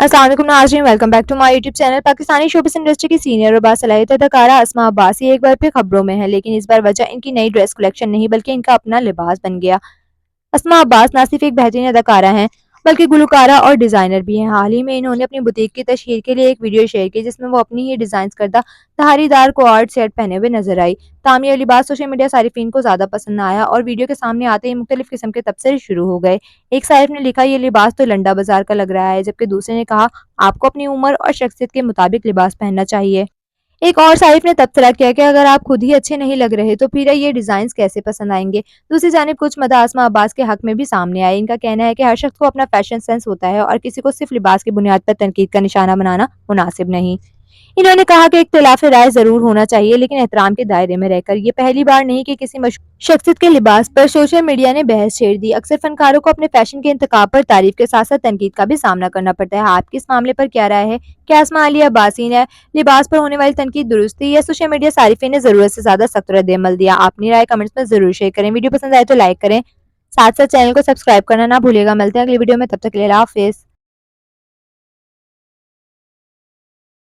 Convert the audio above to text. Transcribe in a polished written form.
अस्सलाम वालेकुम नाज़रीन, welcome back to my YouTube channel. Pakistani showbiz industry की सीनियर और बासलाहियत अदाकारा अस्मा अब्बासी एक बार फिर खबरों में है, लेकिन इस बार वजह इनकी नई ड्रेस कलेक्शन नहीं बल्कि इनका अपना लिबास बन गया। अस्मा अब्बास ना सिर्फ एक बेहतरीन अदाकारा हैं बल्कि गुलकारा और डिज़ाइनर भी हैं। हाल ही में इन्होंने अपनी बुटीक की तशहीर के लिए एक वीडियो शेयर की जिसमें वो अपनी ही डिज़ाइन करदा धारीदार कोआर्ड सेट पहने हुए नजर आई। ताहम ये लिबास सोशल मीडिया सारिफीन को ज़्यादा पसंद आया और वीडियो के सामने आते ही मुख्तलिफ किस्म के तबसरे शुरू हो गए। एक सारिफ ने लिखा, ये लिबास तो लंडा बाजार का लग रहा है, जबकि दूसरे ने कहा, आपको अपनी उम्र और शख्सियत के मुताबिक लिबास पहनना चाहिए। एक और साइफ ने तबसरा किया कि अगर आप खुद ही अच्छे नहीं लग रहे तो फिर ये डिजाइन्स कैसे पसंद आएंगे। दूसरी जानिब कुछ मदा आसमा अब्बास के हक में भी सामने आए। इनका कहना है कि हर शख्स को अपना फैशन सेंस होता है और किसी को सिर्फ लिबास की बुनियाद पर तनकीद का निशाना बनाना मुनासिब नहीं। इन्होंने कहा कि इख्तिलाफ राय जरूर होना चाहिए, लेकिन एहतराम के दायरे में रहकर। ये पहली बार नहीं कि किसी शख्सियत के लिबास पर सोशल मीडिया ने बहस छेड़ दी। अक्सर फनकारों को अपने फैशन के इंतखाब पर तारीफ के साथ साथ तनकीद का भी सामना करना पड़ता है। आपकी इस मामले पर क्या राय है? क्या अस्मा अली अब्बासी ने लिबास पर होने वाली तनकीद दुरुस्त थी या सोशल मीडिया सारिफिन ने जरूरत से ज्यादा सख्त रद्द-ए-अमल दिया? अपनी राय कमेंट्स में जरूर शेयर करें। वीडियो पसंद आए तो लाइक करें, साथ साथ चैनल को सब्सक्राइब करना ना भूलिएगा। मिलते हैं अगली वीडियो में, तब तक के लिए अल्लाह हाफिज।